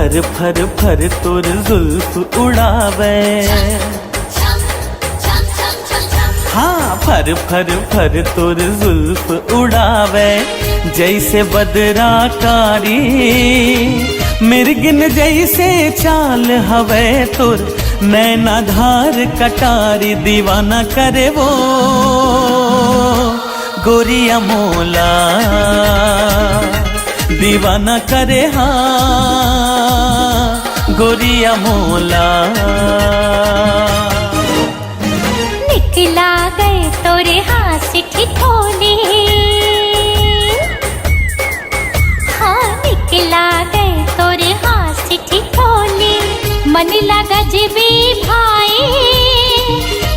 फर फर फर तोर जुल्फ उड़ावे। हाँ फर फर फर तोर जुल्फ उड़ावे, जैसे बदरा कारी मिर्गिन जैसे चाल हवे तोर नैना धार कटारी। दीवाना करे वो गोरिया मोला, दीवाना करे हाँ गोरिया मोला। निकला गए तोरे हाथ से ठिठोले, हाँ निकला गए तोरे हाथ से ठिठोले। मन लगा जीवी भाई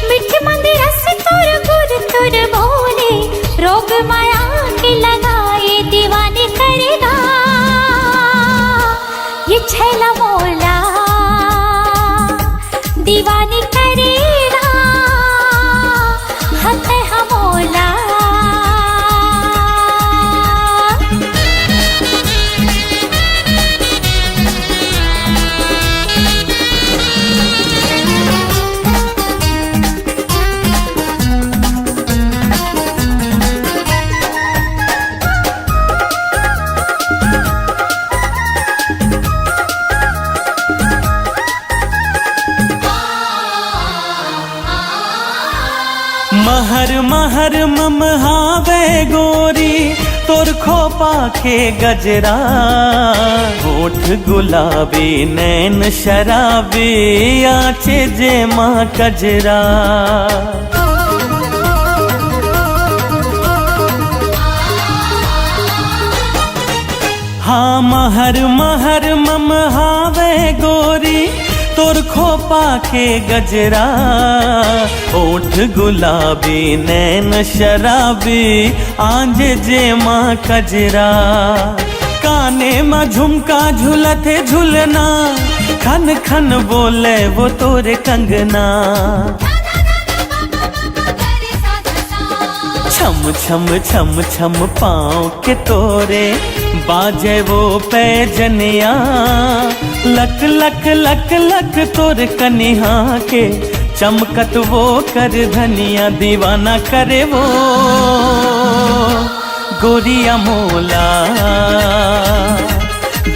मिठ मंदिर से तोर गुर तोर बोले। रोग माया के लगाए दीवाने करेगा ये छैला मोला, दीवाने करेगा हत हमोला। महर महर ममहावे गोरी तोर खोपा के गजरा। होठ गुलाबी नैन शराबी आँचे जे माँ कजरा। हाँ महर महर ममहावे गोरी तोर खोपा के गजरा। ओठ गुलाबी नैन शराबी आंज जे माँ कजरा। काने में झुमका झुलते झुलना, खन खन बोले वो तोरे कंगना। छम छम छम छम पाँव के तोरे बाजे वो पैजनिया। लक लक लक लक तोर कनिहा के चमकत वो कर धनिया। दीवाना करे वो गोरिया मोला,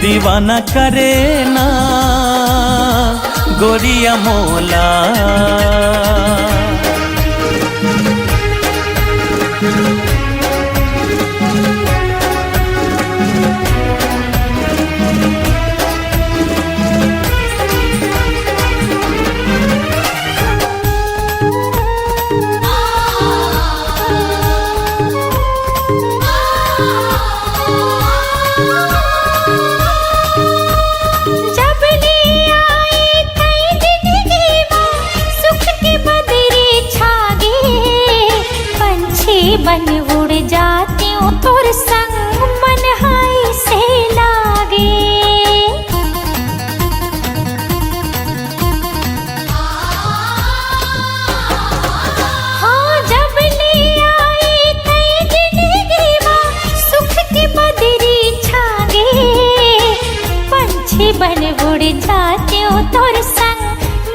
दीवाना करे ना गोरिया मोला। बन उड़ जाती हूँ तोर संग मन हाय से लागे। हाँ जब ले आए तय जिंदगी माँ सुख की बदरी छागे। पंछी बन उड़ जाती हूँ तोर संग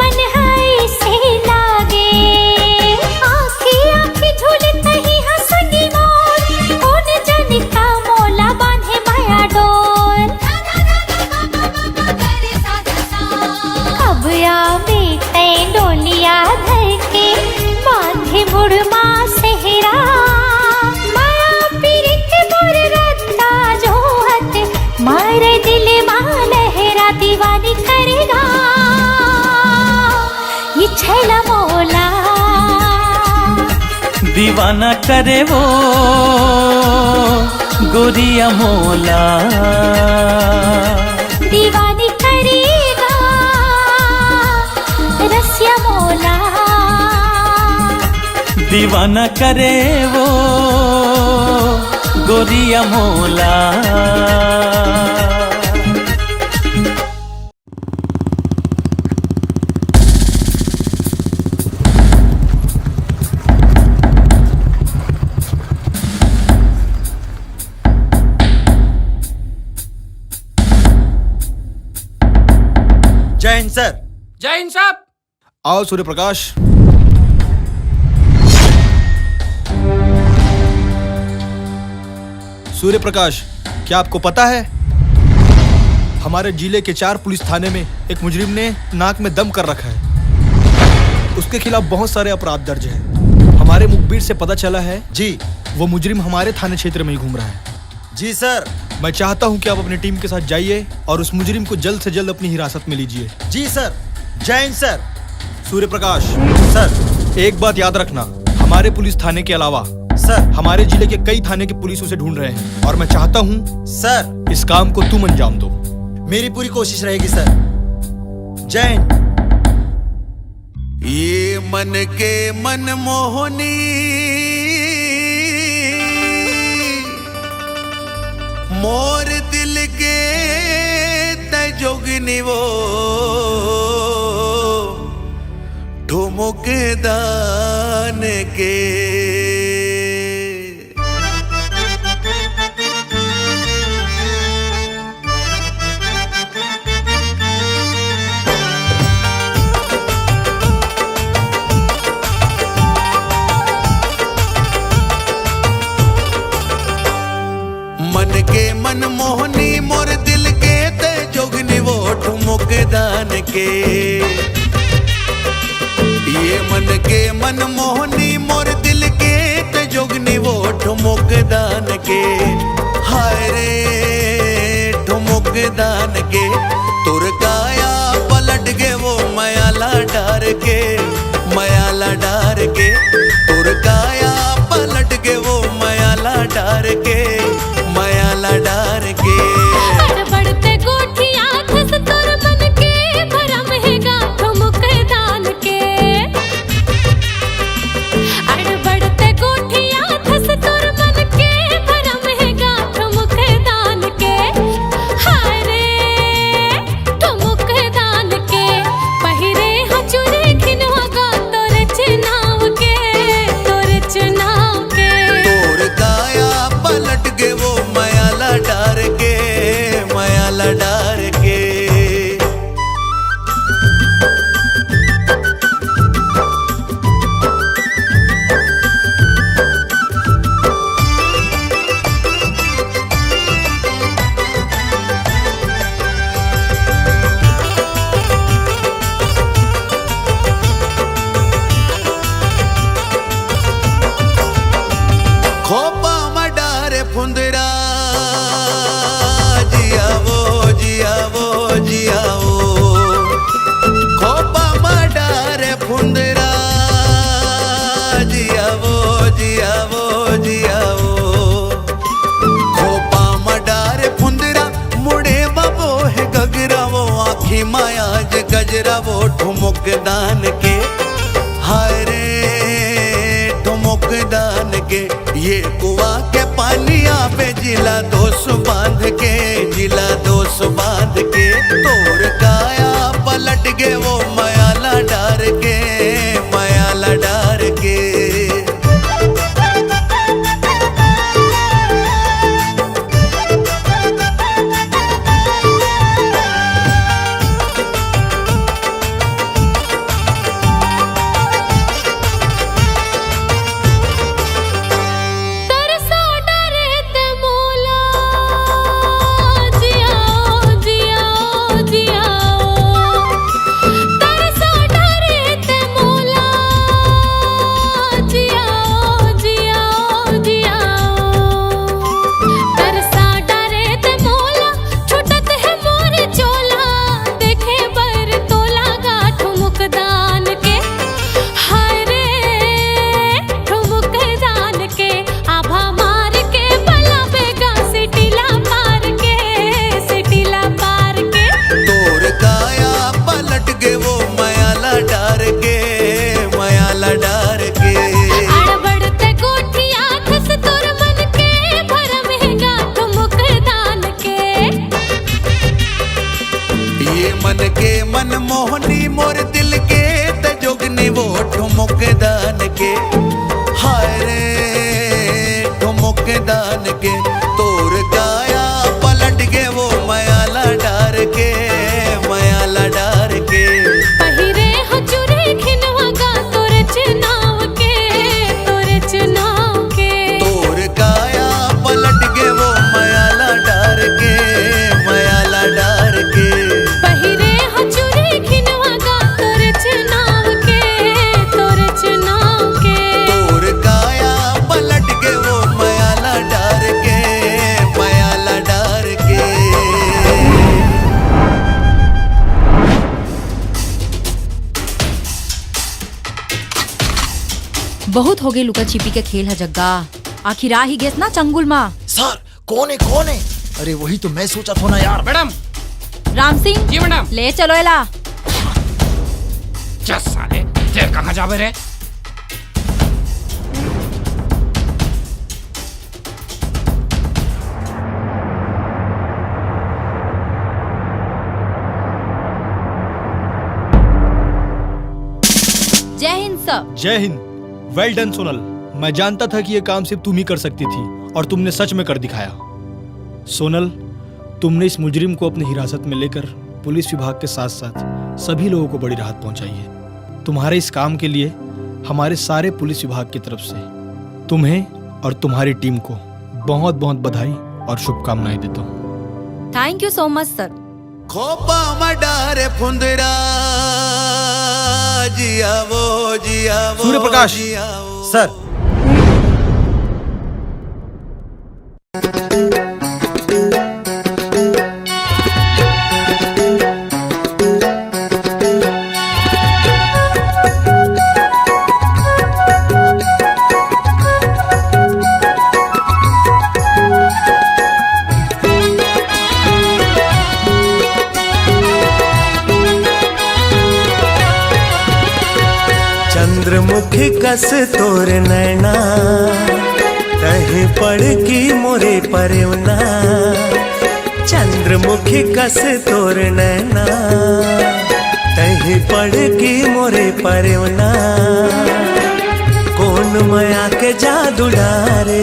मन हाय से लागे। आँखी आँखी झूलता ही डोलिया धर के बांधे बुढ़मा सेहरा। माया पीरित मोर रत्ता जोहत मारे दिल मां लहरा। दीवानी करेगा ये छैला मोला, दीवाना करे वो गोरिया मोला। दीवानी करेगा रसिया मोला, दीवाना करे वो गोरिया मोला। जय हिंद सर। जय हिंद साहब। आओ सूर्य प्रकाश। सूर्य प्रकाश, क्या आपको पता है हमारे जिले के 4 पुलिस थाने में एक मुजरिम ने नाक में दम कर रखा है। उसके खिलाफ बहुत सारे अपराध दर्ज हैं। हमारे मुखबिर से पता चला है जी, वो मुजरिम हमारे थाने क्षेत्र में ही घूम रहा है। जी सर। मैं चाहता हूं कि आप अपनी टीम के साथ जाइए और उस मुजरिम को जल्द से जल्द अपनी हिरासत में लीजिए। जी सर। जय हिंद सर। सूर्य प्रकाश सर। एक बात याद रखना, हमारे पुलिस थाने के अलावा सर, हमारे जिले के कई थाने के पुलिस उसे ढूंढ रहे हैं और मैं चाहता हूं सर, इस काम को तुम अंजाम दो। मेरी पूरी कोशिश रहेगी सर। जय हिंद। ये मन के मन मोहनी मोर दिल के तजोगनी वो ठुमुक दान के मन के मन मोहनी मोर दिल के ते जोगनी वो ठुमुक दान के। ये मन के मन मोहनी मोर दिल के ते जोगनी वो ठुमुक दान के। हाय रे ठुमुक दान के तुर काया पलट के वो मयाला डार के, मयाला डार के तुर काया पलट के वो मयाला डार के, मयाला डार के। बढ़ते गोठिया धस तोर मन के भरम है गाठो मुख दान के। बढ़ते गोठिया धस तोर मन के भरम है गाठो मुख दान के। हाय रे ठुमुक दान के पहिरे हचुरे खिनवा गा तोर चुनाव के, तोर चुनाव के। तोर काया पलट के वो मयाला डार के, मयाला डार के। खोपा मडारे फुंदरा जिया वो जिया वो जिया वो। खोपा मडारे फुंदरा जिया वो जिया वो जिया वो। खोपा मडारे फुंदरा मुड़े बबो है गगरा वो आँखी माया ज गजरा वो ठुमुक दान के। हाय रे ठुमुक दान के ये कुआ के पानिया पे जिला दोष बांध के, जिला दोष बांध के तोर काया पलट के वो मयाला डार के, मयाला डार के। तरसा डरे ते मोला जियाओ जियाओ जियाओ। तरसा डरे ते मोला जियाओ जियाओ जियाओ। तरसा डरे ते मोला छुटत है मोर चोला देखे बर तोला गाठो मुख दान के। हाय रे ठुमुक दान के आभा मार के भला बेगा सिटिला पार के, सिटिला पार के। तोर काया पलट के वो मयाला डार के, मयाला डार के। बढ़ते गोठिया धस तोर मन के भरम है गाठो मुख दान के। ये मन के मन मोहनी मोर दिल के तजोगनी वो ठुमुक दान के। हाय रे ठुमुक दान के तोर काया पलट के वो मयाला डार के, मयाला डार बहुत हो गई लुका छिपी के खेल है जग्गा। आखिर आ ही गेस ना चंगुल माँ। सर कौन है कौन है? अरे वही तो मैं सोचा था ना यार। मैडम। राम सिंह जी मैडम। ले चलो एला। चल साले तेरे कहाँ जावे रे? जय हिंद सर। जय हिंद। वेल डन सोनल। मैं जानता था कि ये काम सिर्फ तुम ही कर सकती थी और तुमने सच में कर दिखाया। सोनल, तुमने इस मुजरिम को अपनी हिरासत में लेकर पुलिस विभाग के साथ साथ सभी लोगों को बड़ी राहत पहुंचाई है। तुम्हारे इस काम के लिए हमारे सारे पुलिस विभाग की तरफ से तुम्हें और तुम्हारी टीम को बहुत बहुत बधाई और शुभकामनाएं देता हूँ। थैंक यू सो मच सर। खोपा मडारे फुंदरा जिया वो सूर्य प्रकाश सर। चंद्रमुखी कस तोर नैना कहीं पड़ की मोरे परवना। चंद्रमुखी कस तोर नैना कहीं पड़ की मोरे परवना। कौन माया के जादू डारे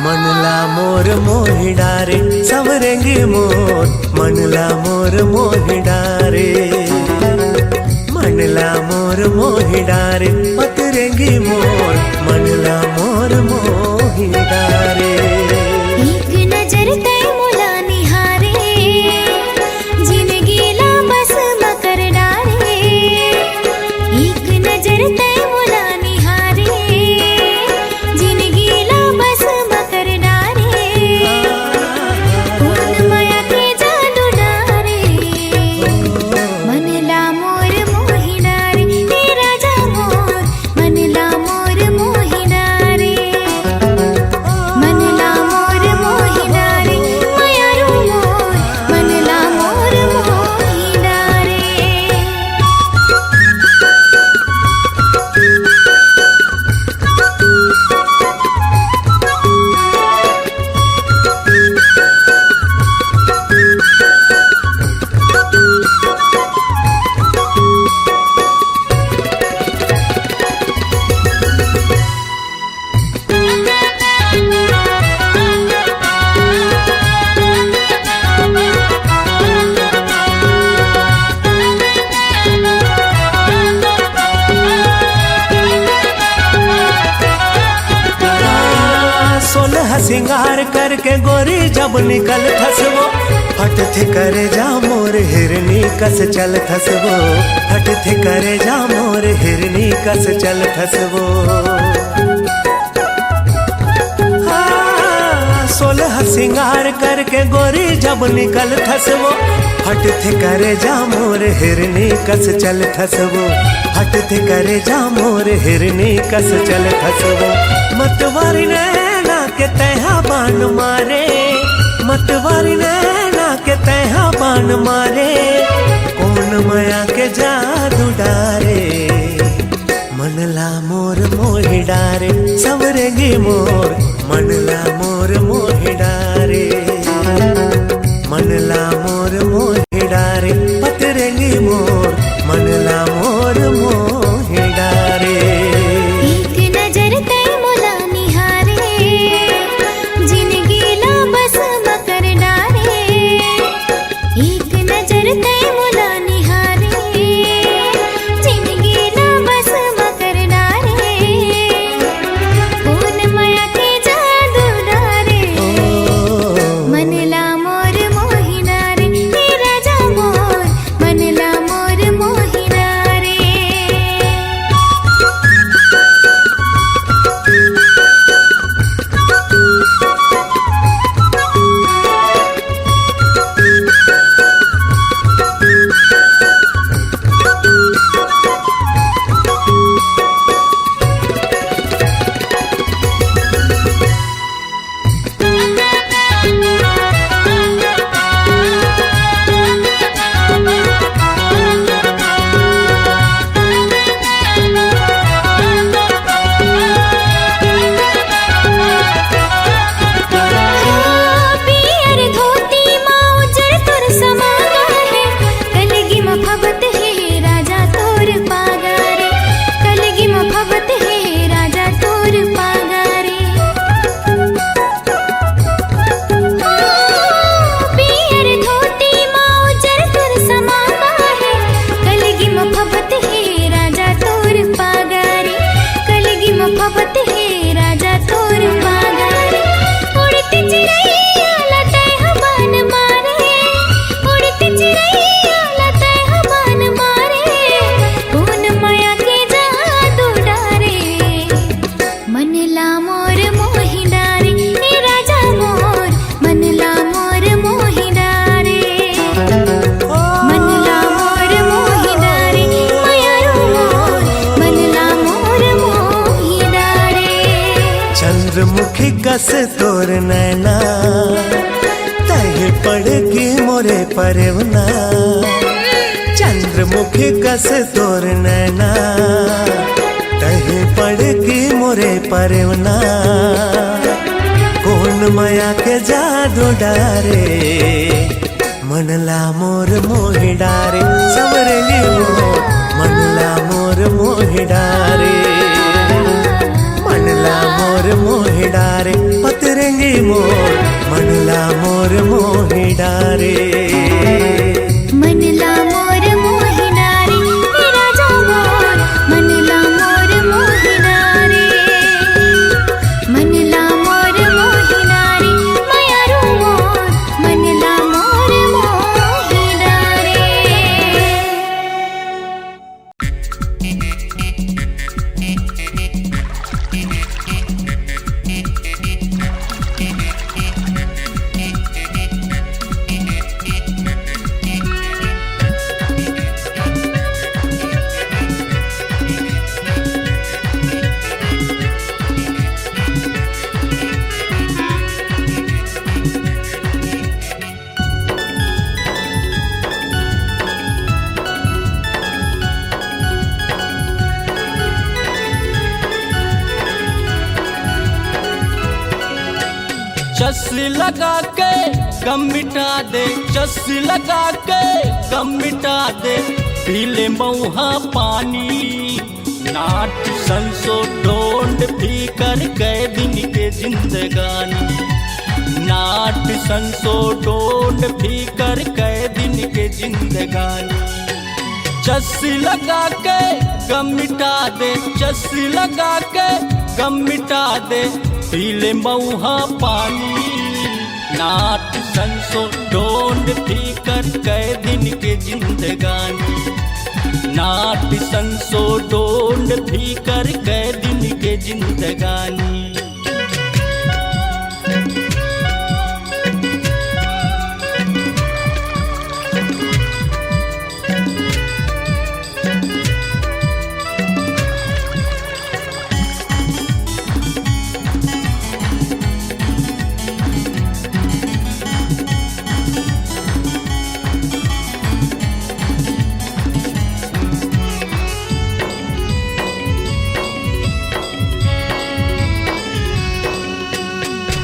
मनला मोर मोहि डारे। सवरेंगी मोर मनला मोर मोहि डारे। मनला मोर मोहि डारे पतरेंगी मोर मनला मोर मोहि डारे। एक नजर तय मुला निहारे जिंदगी ला बस मकर डारे। एक नजर तय मुला निहारे जिंदगी ला बस मकर डारे। कौन माया के जादू डारे मनला मोर मोहि डारे। तेरा जा मोर मनला मोर मोहि डारे। मनला मोर मोहि डारे माया रो मोर मनला मोर मोहि डारे। सोलह सिंगार करके गोरी जब निकल थसवो फट थे करे जा मोर हिरनी कस चल थसवो। फट थे करे जा मोर हिरनी कस चल थसवो। सोलह सिंगार करके गोरी जब निकल थसवो फट थे करे जा मोर हिरनी कस चल थसवो। फट थे करे जा मोर हिरनी कस चल थसवो। मतवारी नैना के तहा बान मारे। मतवारी नैना के तहा बान मारे। कौन माया के जादू डारे मनला मोर मोहि डारे। सवरेंगी मोर मनला मोर मोहि डारे। मनला मोर मोहि डारे पतरेंगी मोर मनला मोर मोहि डारे। एक नजर तय मुला निहारे जिंदगी ला बस मकर डारे। एक नजर तय मुला निहारे जिंदगी ला बस मकर डारे। कौन माया के जादू डारे मनला मोर मोहि डारे। तेरा जा मोर मनला मोर मोहि डारे। डारे। कस तोर नैना तहे पड़गी मोरे परवना चंद्रमुखी कस तोर नैना तहे पड़गी मोरे परवना कौन माया के जादू डारे मनला मोर मोहि डारे समरली मोर मनला मोर मोहि डारे मनला मोर मोहि डारे पतरंगी मोर मनला मोर मोहि डारे मनला मोर मोहि डारे मेरा जामोर मनला मोर मोहि डारे मनला मोर मोहि डारे मायारू मोर मनला मोर मोहि डारे चस्सी लगा के गम मिटा दे, चस्सी लगा के गम मिटा दे, पीले मऊहा पानी नाट संसो ढोंड भी कर गए दिन के जिंदगानी, नाट संसो ढोंड भी कर गए दिन के जिंदगानी। चस्सी लगा के गम मिटा दे, चस्सी लगा के गम मिटा दे, पीले मऊहा पानी नाट संसो ढोंड भी कर गए दिन के जिंदगानी, नाट संसो ढोंड भी कर गए दिन के जिंदगानी।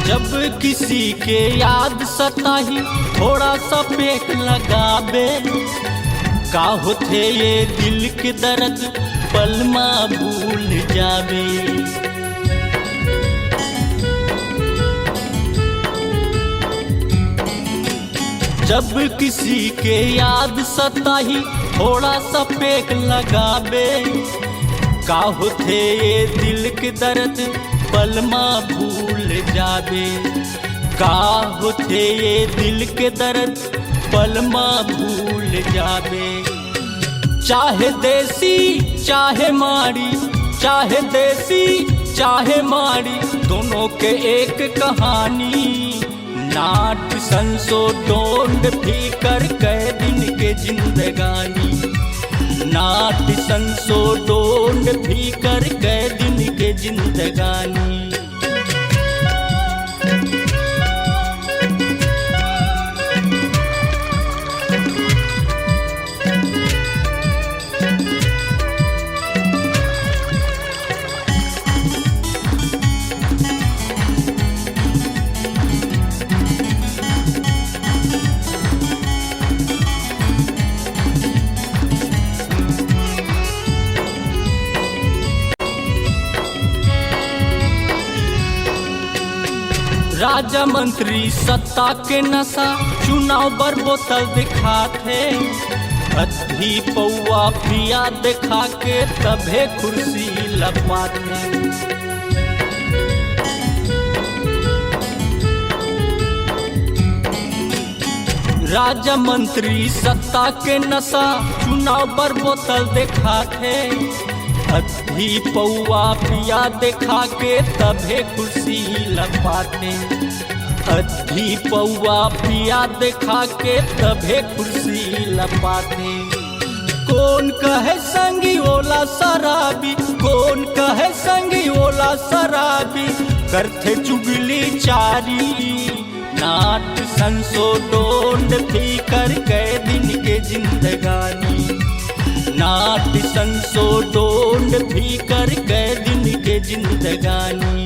जब किसी के याद सताही थोड़ा सा पेट लगाबे, का होते ये दिल के दर्द पलमा भूल जावे। जब किसी के याद सताही थोड़ा सा पेट लगाबे, का होते ये दिल के दर्द पलमा भूल जावे। का होते ये दिल के दर्द पलमा भूल जावे। चाहे देसी चाहे माड़ी, चाहे देसी चाहे माड़ी, दोनों के एक कहानी, नाट संसो ढोंड भी कर गए दिन के जिंदगानी, नाट संसो ढोंड भी कर गए दिन के जिंदगानी। राजा मंत्री सत्ता के नशा चुनाव बर बोतल दिखाते, अधी पौआ पिया दिखा के तभे कुर्सी लपाते। राजा मंत्री सत्ता के नशा चुनाव बर बोतल दिखाते, अधी पौआ पिया दिखा के तभे कुर्सी लपाते, अधी पौआ पिया दिखा के तभे कुर्सी लपाते। कौन कहे संगी ओला शराबी, कौन कहे संगी ओला शराबी, करथे चुगली चारी। नाट संसो डोंड फीकर के दिन के जिंदगानी, नाट संसो डोंड फीकर के दिन के जिंदगानी।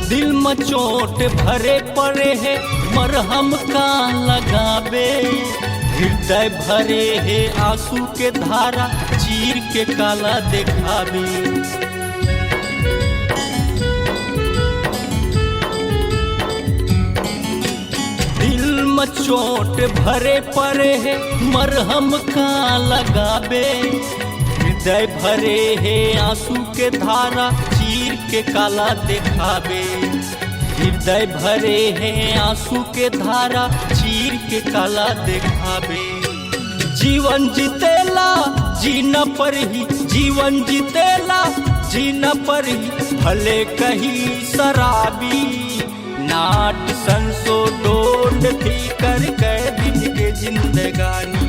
दिल में चोट भरे पड़े है मरहम का लगावे, हृदय भरे है आंसू के धारा चीर के काला दिखावे। दिल में चोट भरे पड़े है मरहम का लगावे, हृदय भरे है आंसू के धारा चीर के काला दिखावे। हृदय भरे हैं आंसू के धारा चीर के काला दिखावे। जीवन जीतेला जीना पर ही, जीवन जीतेला जीना पर ही, भले कहीं शराबी। नाट संसो डोंड फीकर के दिन के जिंदगानी,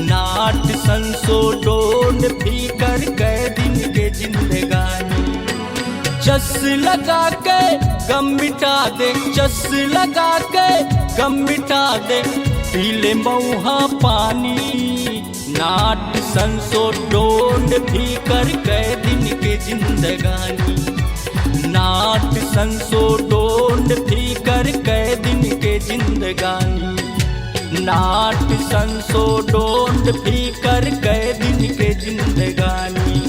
नाट संसो डोंड फीकर के दिन के जिंदगानी। चस लगा के गम मिटा दे, चस लगा के गम मिटा दे, पीले मऊहा पानी। नाट संसो डोंड फीकर के दिन के जिंदगानी, नाट संसो डोंड फीकर के दिन के जिंदगानी। नाट संसो डोंड फीकर के दिन के जिंदगानी,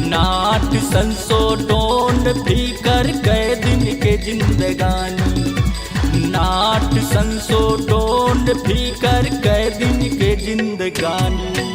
नाट संसो डोंड फीकर के दिन के जिंदगानी। नाट संसो डोंड फीकर के दिन के जिंदगानी।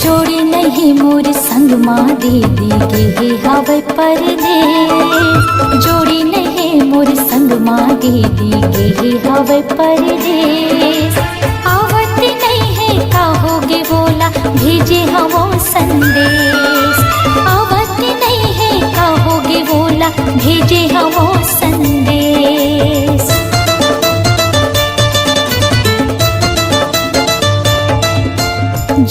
जोड़ी नहीं मोर संग माँ दीदी के हवे परदेस। जोड़ी नहीं मोर संग माँ दीदी के हवे परदेस। आवत नहीं है कहोगे बोला भेजे हवो संदेश। आवत नहीं है कहोगे बोला भेजे हवो संदेश।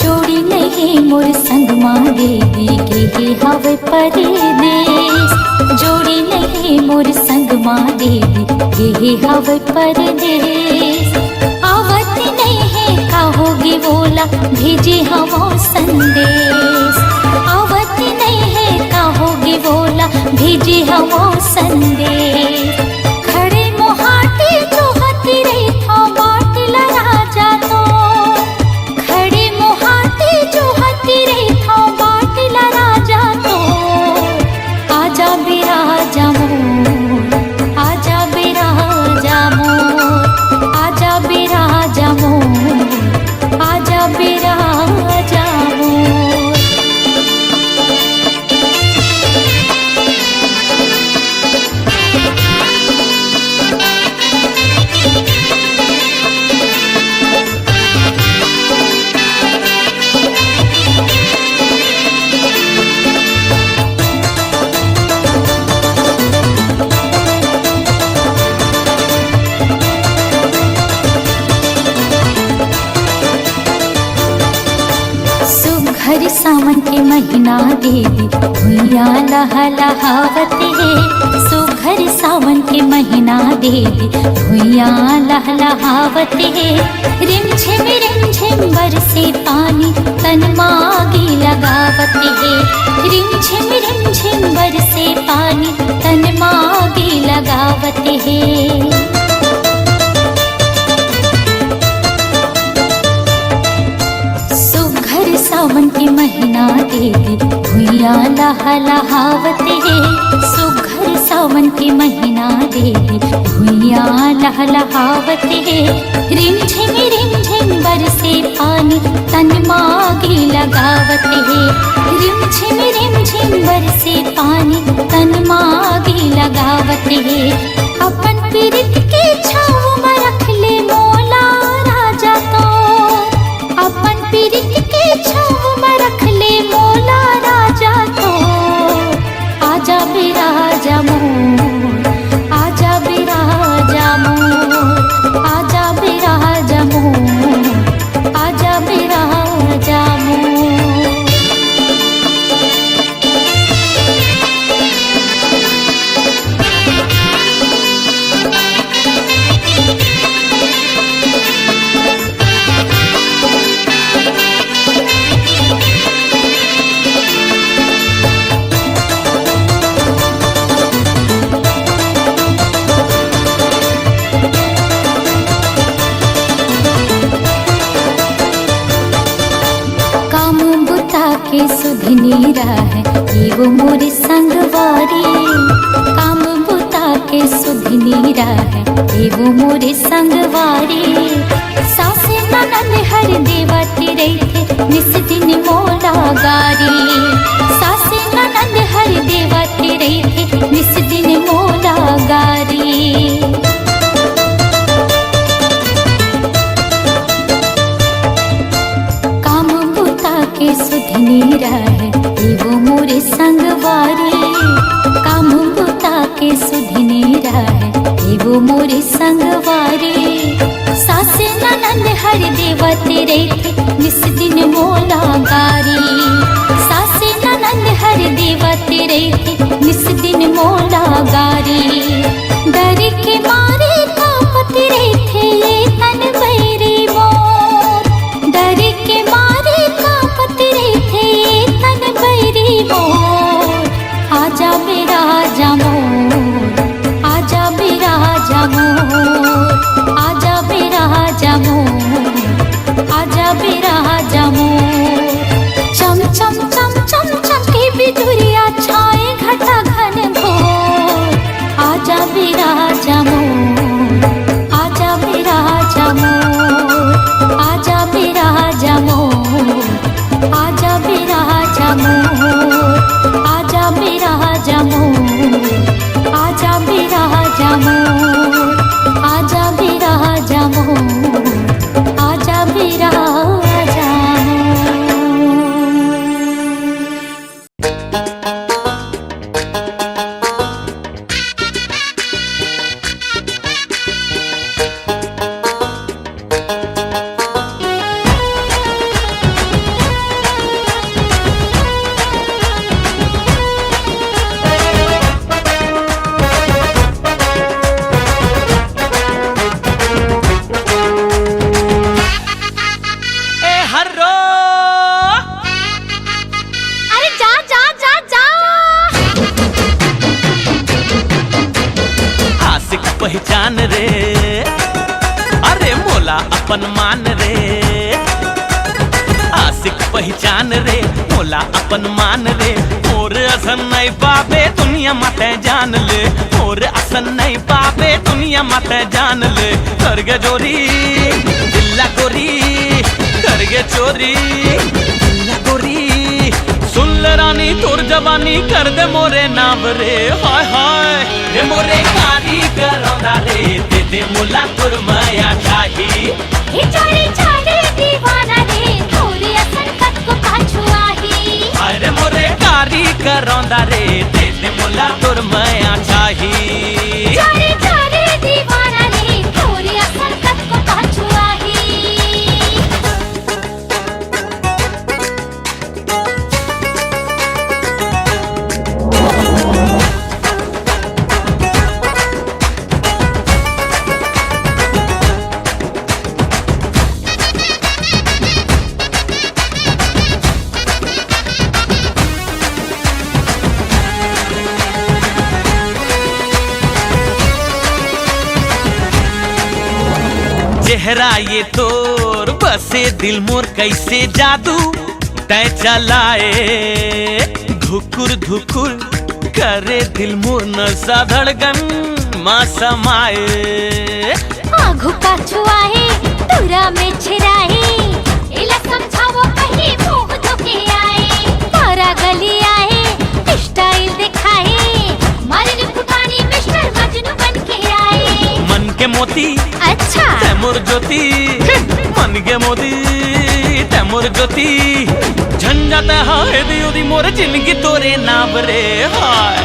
जोड़ी नहीं मोर संग माँ दीदी के हवे परदेस। जोड़ी नहीं मोर संग माँ दीदी के हवे परदेस। आवत नहीं है कहोगे बोला भेजे हवो संदेश। आवत नहीं है कहोगे बोला भेजे हवो संदेश। खड़े मोहाटी जो हती रही था बाट लड़ा जा तो, खड़े मोहाटी जो हती रही था सुघर सावन के महीना देवी भुइया लहलहावत है। सुघर सावन के महीना देवी भुइया लहलहावत है। रिमझिम बरसे पानी तन मागी लगावत है। रिमझिम बरसे पानी तन मागी लगावत है। सावन के महीना देवी भुइया लहलहावत है। सुघर सावन के महीना देवी भुइया लहलहावत है। रिमझिम बरसे पानी तन मागी लगावत है। रिमझिम बरसे पानी तन मागी लगावत है। अपन पीरित के छाँव में रख ले मोला राजा तो। अपन पीरित के छाँव में रख ले मोला राजा तो। आजा बिराजा मोर, आजा बिराजा मोर, आजा बिराजा मोर, आजा बिराजा मोर। के सुधनी है एगो मोर संगवारी। काम बुता के सुधनी है एगो मोर संगवारी। सासे ननद हर देवती रही निस दिन मोला गारी। सासे ननद हर देवती रही निस दिन मोला गारी। के सुधनी है एगो मोरे संगवारी। काम बुता के सुधनी है एगो मोरे संगवारी। सासे ननद हर देवती रही निस दिन मोला गारी। सासे ननद हर देवती रही निस दिन मोला गारी। डर के मारे कांपती रही ये तन बैरी मोर। डर के मारे तन बैरी मोर। आजा बिराजा मोर, आजा बिराजा मोर, आजा बिराजा मोर, आजा बिराजा मोर। चम चम चम चम चमके बिजुरिया छाए घटा घन घोर। आजा बिराजा मोर, आजा बिराजा मोर, आजा बिराजा मोर, आजा बिराजा मोर, आजा बिराजा मोर, आजा बिराजा मोर, आजा बिराजा मोर, आजा बिराजा पहचान रे, अरे मोला अपन मान रे। आशिक पहचान रे, मोला अपन मान रे। मोर असन नहीं पावे दुनिया मत जान ले। मोर असन नहीं पावे दुनिया मत जान ले। करगे जोरी दिल्ला गोरी, करगे चोरी दिल्ला गोरी। सुन ले रानी तोर जवानी कर दे मोरे नाम रे। हाय हाय रे मोरे कारी करौंदा रे। दे दे मोला तोर माया चाही। हे चारे चारे दीवाना रे, थोड़ी असन कत को पाछू आही। अरे मोरे कारी करौंदा रे। दे दे मोला तोर माया चाही। चारे चारे दीवाना रे, थोड़ी असन कत को पाछू आही। चेहरा ये तोर बसे दिल मोर कैसे जादू तय चलाए धुकुर धुकुर करे दिल मोर नसा धड़कन माँ समाए आघू पाछू आहे तुरा में छिराही इला समझावो कहीं मुंह धोके आए तारा गली आए स्टाइल दिखाए मारनी फुटानी मिस्टर मजनू बन के आए मन के मोती अच्छा तैमुर ज्योति मन के मोती तैमुर ज्योति झंझट हाय दियो दी मोर जिंदगी तोरे नाम रे हाय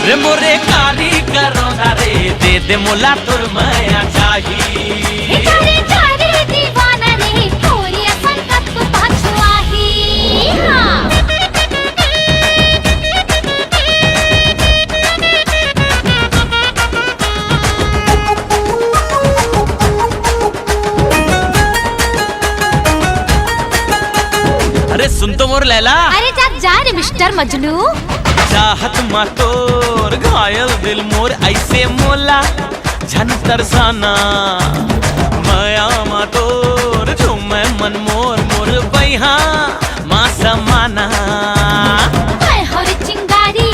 रे मोरे कारी करो रे दे दे मोला तोर माया चाहिए तारे तारे दीवाना रे थोड़ी संकट को पाछू आही हाँ अरे सुन तो मोर लैला अरे जा रे मिस्टर मजनू चाहत मा तोर घायल दिल मोर ऐसे मोला झन तरसाना माया मा तोर झूमे मन मोर मोर बैहा माँ समाना हाय हरी चिंगारी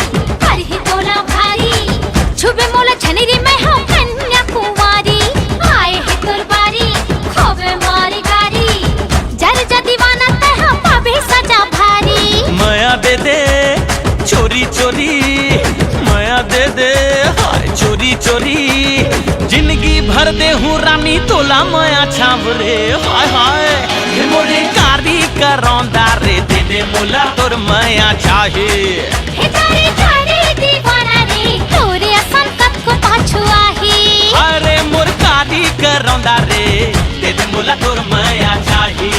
हर ही तोला भारी छुबे मोला छनेरी मैं हूँ कन्या कुमारी आए है तोर बारी खोबे मारी गारी जर जा दीवाना तह पाबे सजा भारी माया दे दे चोरी चोरी माया दे दे हाय चोरी चोरी जिंदगी भर दे हूँ रानी तोला माया छाव रे हाय हाय ये मोरे कारी करौंदा रे दे दे मोला तोर माया चाहे हे तारे तारे दीवाना रे तोरे संकट को पाछू आही अरे मोर कारी करौंदा रे दे दे मोला तोर माया चाहे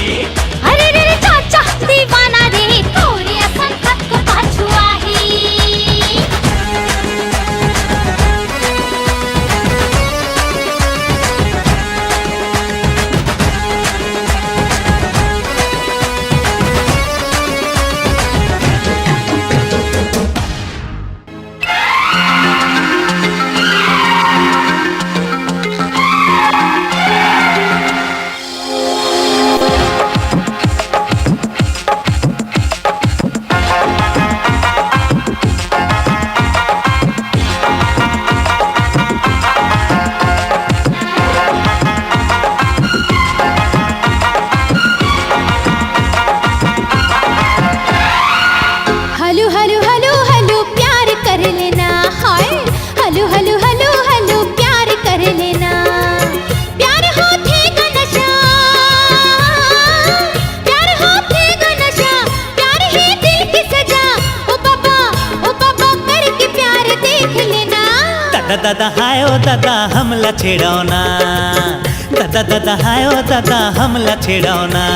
अरे रे रे चाचा दीवाना रे तोरे संकट को पाछू आही हलो हलो हलो हलो प्यार कर लेना हाय हलो हलो हलो हलो प्यार कर लेना प्यार होते का नशा प्यार होते का नशा प्यार ही दिल की सजा ओ बाबा करके प्यार देख लेना दादा दादा हाय ओ दादा हमला छेड़ौना दादा दादा हाय ओ दादा हमला छेड़ौना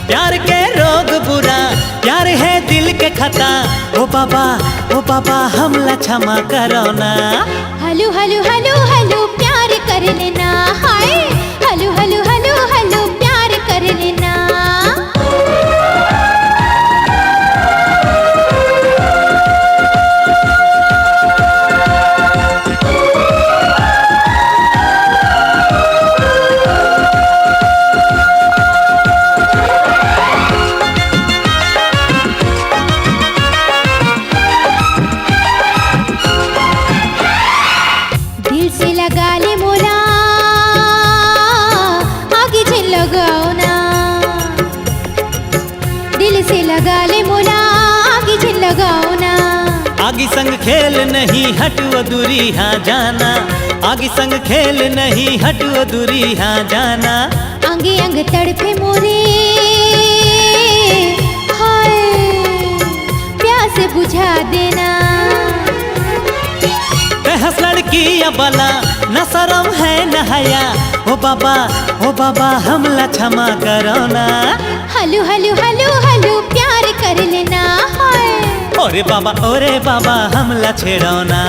प्यार के रोग बुरा प्यार है दिल के खता ओ बाबा हमला क्षमा करो ना हलो हलो हलो हलो प्यार कर लेना हाय हलो हलो हलो हलो प्यार कर लेना दिल से लगा ले मोला आगे झिल लगाओ ना दिल से लगा ले मोला आगे झिल लगाओ ना आगे संग खेल नहीं हटो दूरी हाँ जाना आगे संग खेल नहीं हटो दूरी हाँ जाना अंगे अंग तड़पे मोरे हाय प्यास बुझा देना हंस लड़की अबला न शरम है न हया ओ बाबा हमला क्षमा करो ना हलो हलो हलो हलो प्यार कर लेना हाय ओरे बाबा हमला छेड़ो ना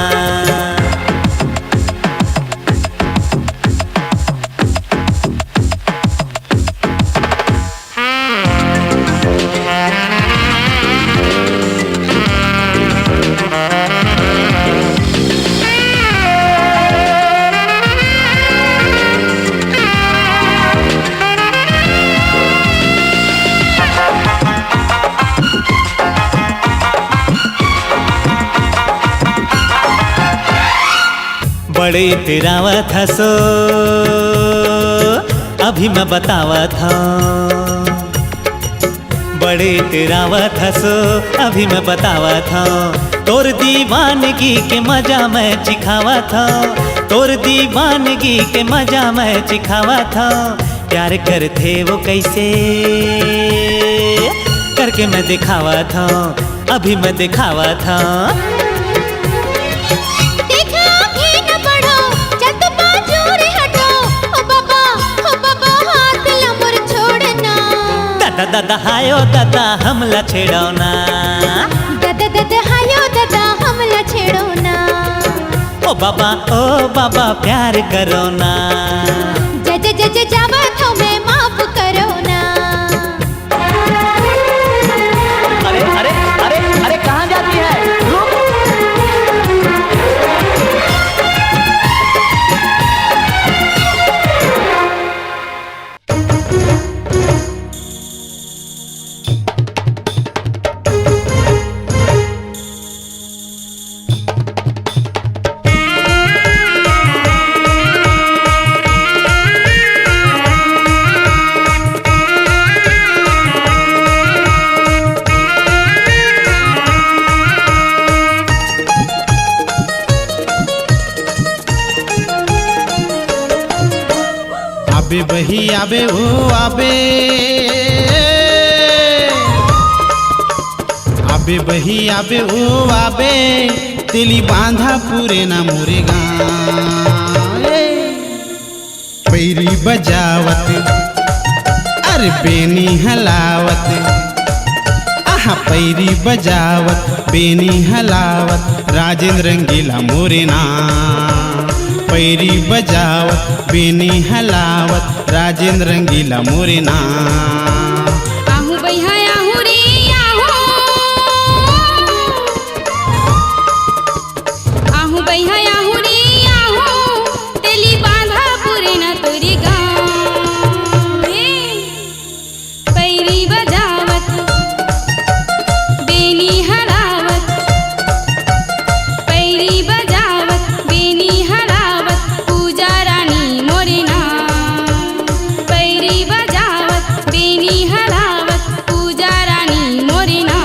बड़े तेरावा था सो अभी मैं बतावा था, बड़े तेरावा था सो अभी मैं बतावा था, तोर दीवानगी के मजा मैं चिखावा था, तोर दीवानगी के मजा मैं चिखावा था। प्यार करते वो कैसे करके मैं दिखावा था, अभी मैं दिखावा था। दादा हायो दादा हमला छेड़ो ना, दादा दादा हायो दादा हमला छेड़ो ना, ओ बाबा प्यार करो ना, जज जज जावा तो मैं माफ करो ना। अरे अरे अरे अरे कहाँ जाती है, रुक। आबे बही आबे ओ आबे, आबे बही आबे ओ आबे, तेली बांधा पूरे ना मोरे गाँव। पैरी बजावत अरे बेनी हलावत, आहा पैरी बजावत बेनी हलावत, राजेंद्र रंगीला मोरे नाम। पैरी बजावत बेनी हलावत, राजेंद्र रंगीला मोरे नाम। आहू भैया आहू रे आहू, आहू भैया आहू रे आहू, तेली बांधा पूरे ना तोरी गाँव। पैरी बजावत बेनी हलावत, पैरी बजावत बेनी हलावत, पूजा रानी मोरे नाम। पैरी बजावत बेनी हलावत, पूजा रानी मोरे नाम।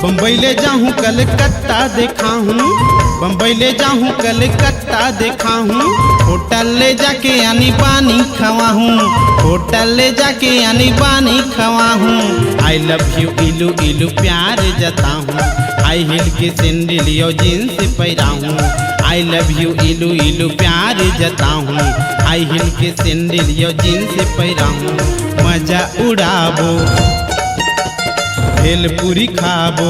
बम्बई ले जाऊँ कलकत्ता देखा हूँ, बम्बई ले जाऊँ कलकत्ता देखा हूँ, होटल ले जाके आनी पानी खवा हूँ, होटल ले जाके आनी पानी खवा हूँ। आई लव यू इलू इलू प्यार जता हूँ, आई हिल के सैंडल यो जींस पैरा हूँ। आई लव यू इलू इलू प्यार जता हूँ, आई हिल के सैंडल यो जींस पैरा हूँ। मजा उड़ाबो भेलपुरी खाबो,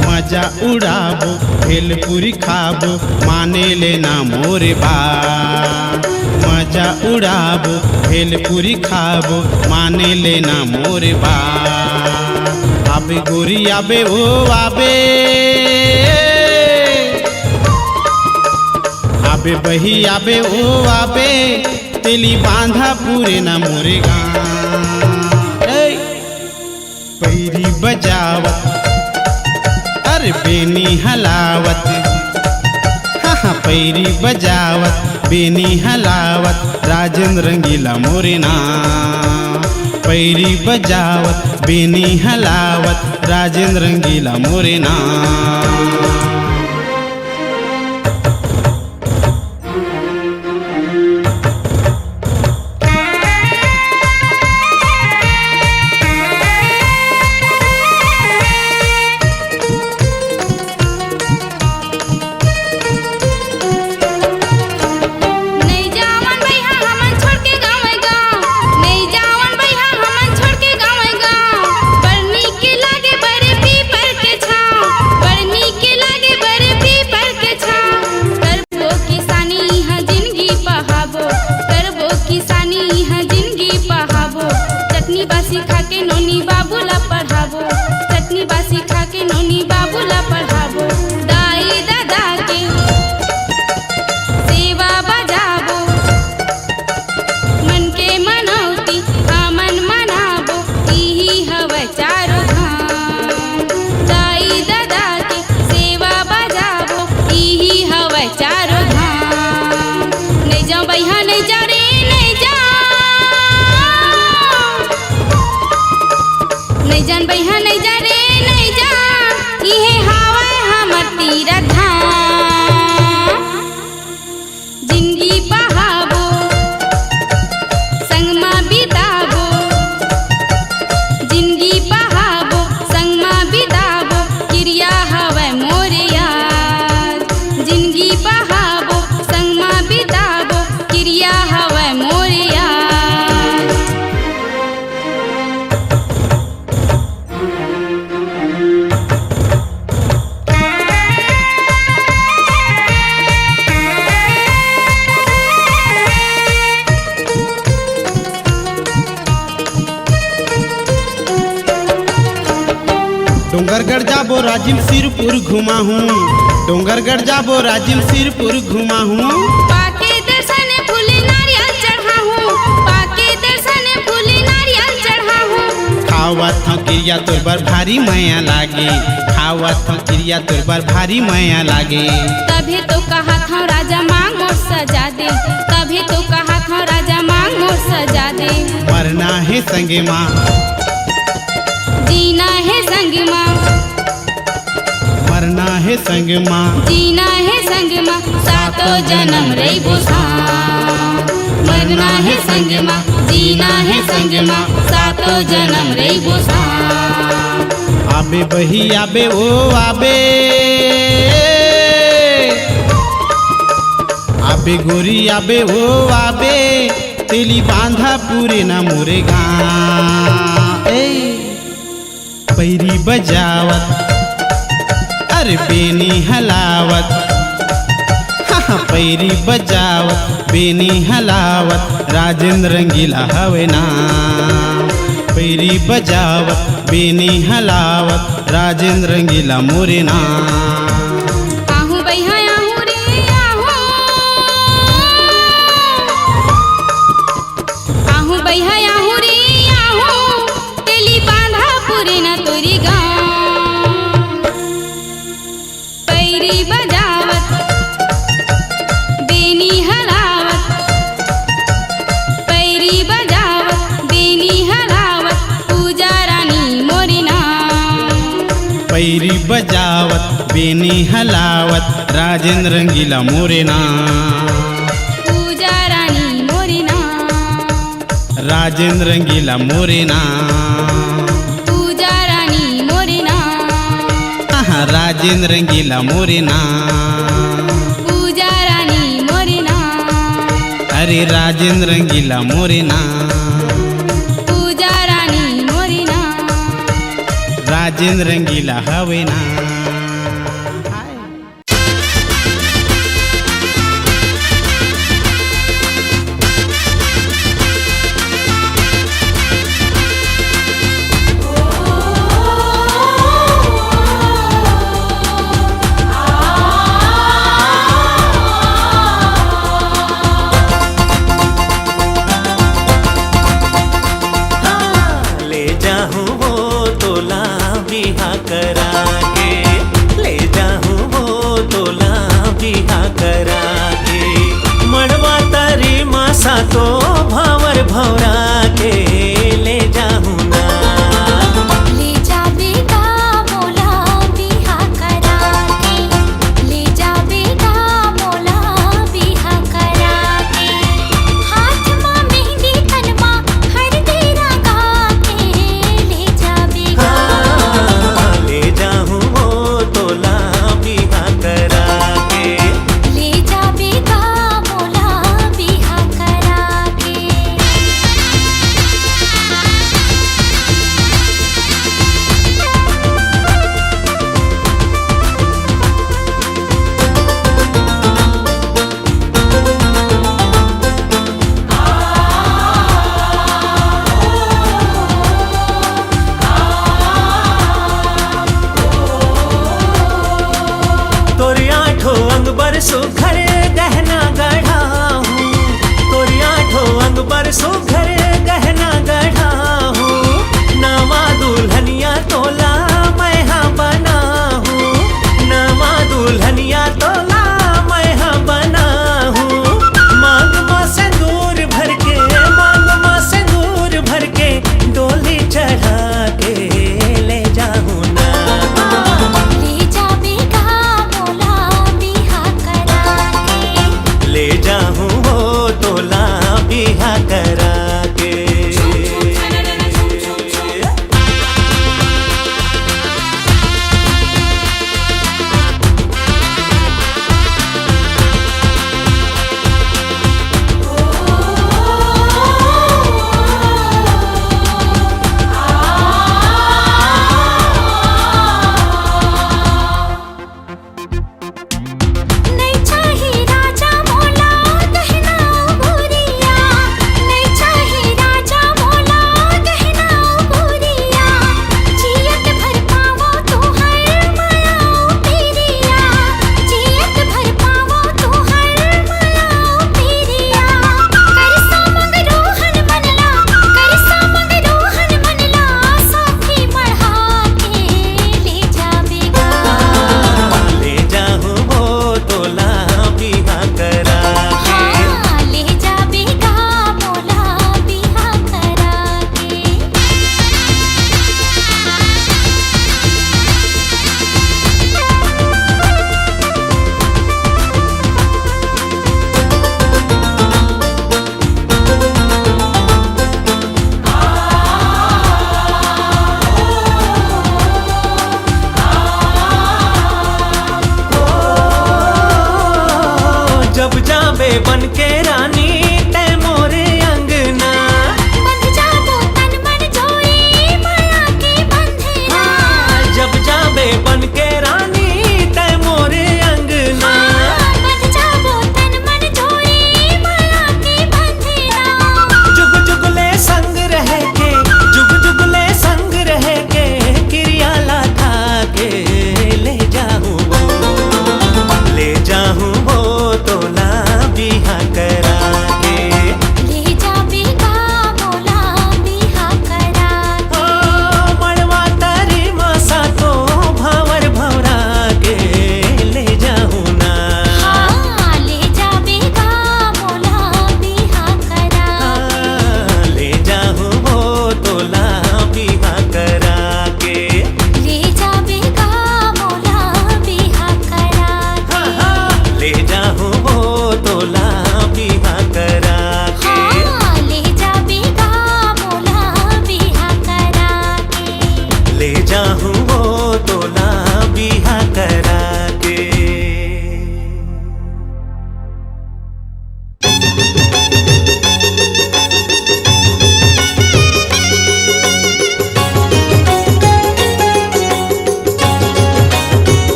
मजा उड़ाबो भेलपुरी खाबो, माने लेना मोरे बात। मजा उड़ाबो भेलपुरी खाबो, माने लेना मोरे बात। आबे गोरी आबे ओ आबे, आबे बही आबे ओ आबे, तेली बांधा पूरे ना मोरे गाँव। पैरी बजावत अरे बेनी हलावत, हाँ पैरी बजावत बेनी हलावत, राजेंद्र रंगीला मोरे नाम। पैरी बजावत बेनी हलावत, राजेंद्र रंगीला मोरे नाम। नहीं जावन भैया हमन छोड़ के गाँव गाँव, नहीं जावन भैया हमन छोड़ के गाँव गाँव। बरनी के लागे बड़े पीपर के छाँव, बरनी के लागे बड़े पीपर के छाँव। करबो किसानी यहाँ जिंदगी पहाबो, करबो किसानी यहाँ जिंदगी पहाबो। चटनी बासी खा के नोनी बाबूला पढ़ाबो, चटनी बासी डोंगरगढ़ जाबो राजिम सिरपुर घुमा हूँ डोंगरगढ़ जाबो राजिम सिरपुर घुमा हूँ पाके दर्शन फूली नारियल चढ़ा हूँ पाके दर्शन फूली नारियल चढ़ा हूँ खावत हूँ क्रिया तोर बर भारी माया लागे खावत हूँ क्रिया तोर बर भारी माया लागे तभी तो कहा था राजा मांग मोर सजा दे तभी तो कहा था राजा मांग मोर सजा दे मरना है संगे माँ जीना है संग माँ मरना है संग माँ जीना है संग माँ सातों जन्म रही बुसा मरना है संग माँ जीना है संग माँ सातों जन्म रही बुसा आबे बही आबे ओ आबे आबे गोरी आबे ओ आबे तेली बांधा पूरे न मोरे गाँव पैरी बजावत अरे बेनी हलावत हाँ पैरी बजावत बेनी हलावत राजेंद्र रंगीला हवे ना पैरी बजावत बेनी हलावत राजेंद्र रंगीला मोरे ना आहू बैहा आहू रे आहू बैहा आहू रे आहू तेली बांधा पूरे न तोरी गाँव पैरी बजावत बेनी हलावत पैरी बजावत बेनी हलावत पूजा रानी मोरी नाम पैरी बजावत बेनी हलावत राजेंद्र रंगीला मोरे ना पूजा रानी मोरी नाम राजेंद्र रंगीला मोरे ना पूजा रानी मोरी नाम हाँ राजेंद्र रंगीला मोरे ना पूजा रानी मोरी नाम अरे राजेंद्र रंगीला मोरे ना पूजा रानी मोरी नाम राजेंद्र रंगीला हवे ना ले जाऊं वो तोला बिहा करा के ले जाऊं वो तोला बिहा करा के मड़वा तारी मासा तो भावर भौरा के ले जाऊं ना ले जा बेटा मोला बिहा करा के ले जा बेटा मोला बिहा करा के हाथ मां मेहंदी कनमा हरदी लगा के ले जा बेटा ले जाऊं वो तोला बिहा करा के ले जा बेटा मोला बिहा करा के तोरी आठो अंग बरसो घरे गहना गढ़ा हूँ तोरी आठो अंग बरसो घरे गहना गढ़ा हूँ नवा दुल्हनिया तोला मैं हाँ बना हूँ नवा दुल्हनिया तोला मैं हाँ बना हूँ मांग माँ से दूर भर के मांग माँ से दूर भर के डोली चढ़ा के ले जाऊँ ना ले जा बेटा मोला बिहा करा के ले जाऊं वो तोला बिहा करा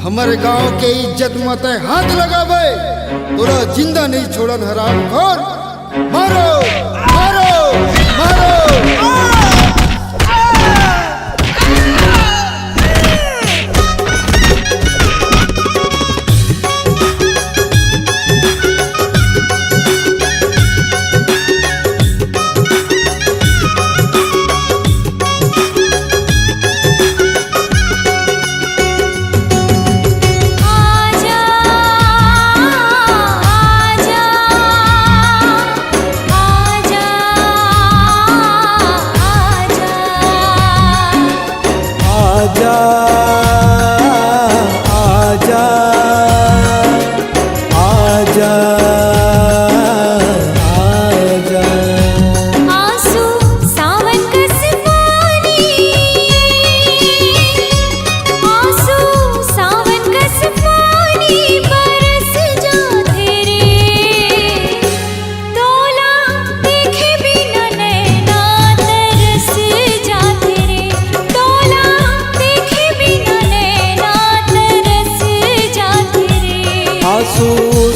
हमारे गांव के इज्जत मत हाथ लगावे, तोरा जिंदा नहीं छोड़न हराम खोर। मारो मारो मारो।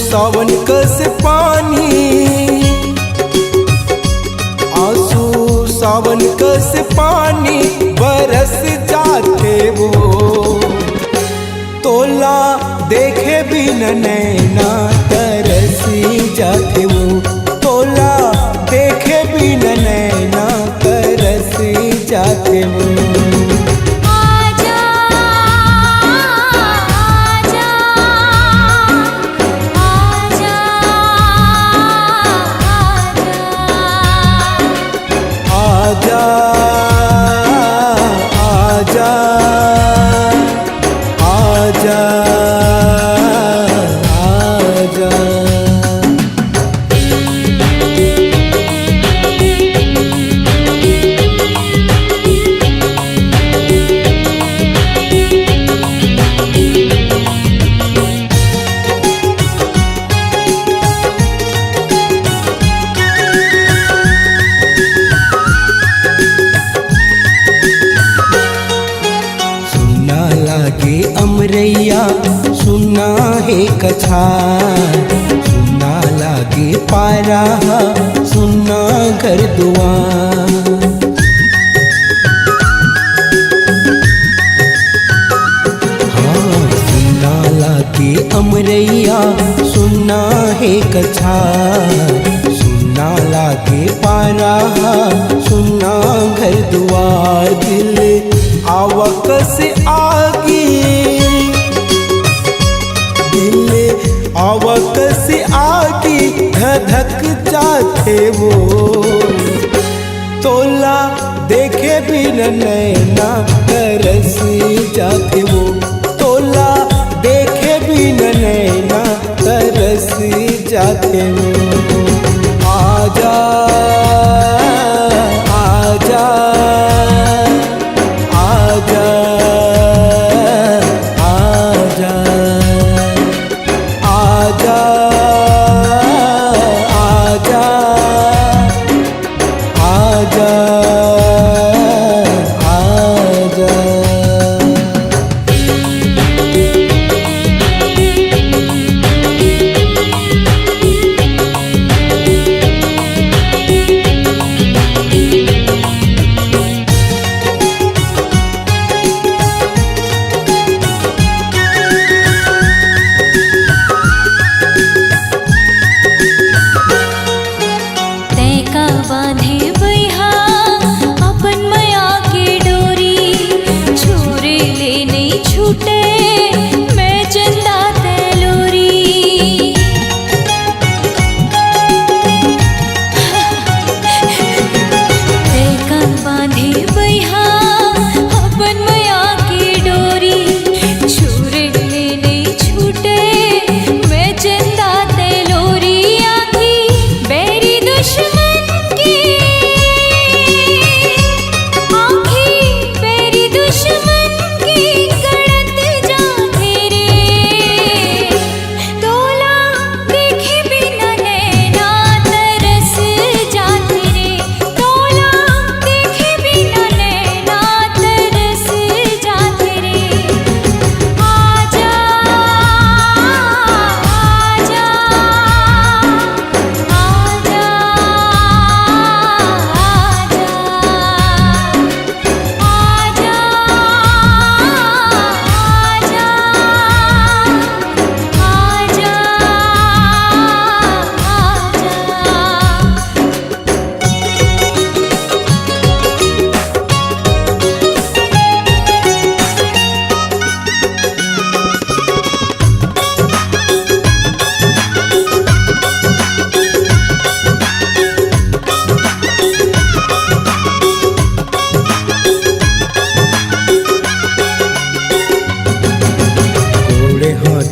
सावन कस पानी, आंसू सावन कस पानी बरस जाते वो, तोला देखे बिन नैना तरसी जाते वो, तोला देखे बिन नैना तरसी जाते वो। अमरैया सुना है कथा, सुना लागे पारा सुना घर दुआर। हाँ सुना लागे अमरैया सुना है कथा, सुना लागे पारा सुना घर दुआर। दिल आवक से आगे, दिल आवक से आगे धधक जाते वो, तोला देखे बिन नैना तरस जाते वो, तोला देखे बिन नैना तरस जाते वो। आजा आजा आजा आजा आजा आजा आजा।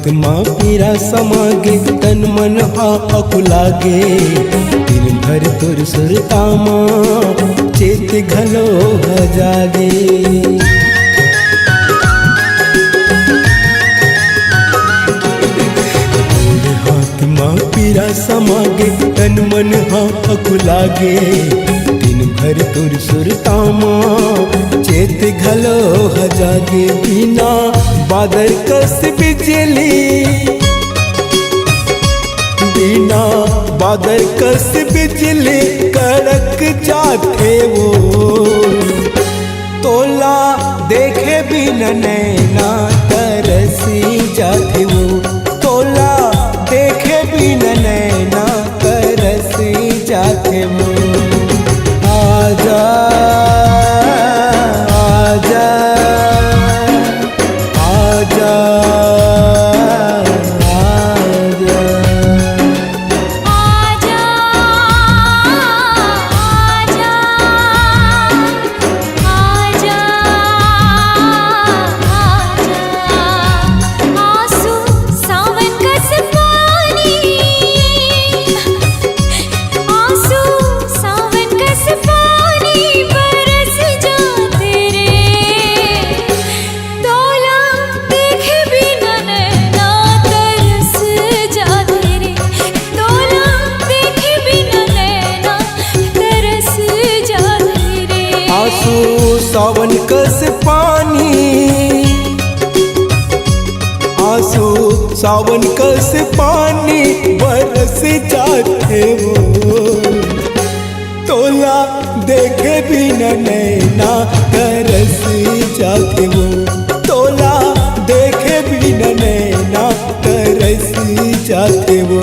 हाथ माँ पीरा समागे तन मन हा अकुलागे दिन भर तुर सुरतामा चेत घलो जागे माँ पीरा समागे तन मन हा अकुलागे दिन भर तुर सुरतामा चेत घलो जागे बिना बादल कस बिजली बिना बादल कस बिजली कड़क जाते वो तोला देखे बिना नैना तरसी जाते वो तोला देखे बिना नैना तरसी जाते वो आजा आजा आजा सावन कस पानी आंसू सावन कस पानी बरस जाते वो तोला देखे बिना नैना तरस जाते वो तोला देखे बिना नैना तरस जाते वो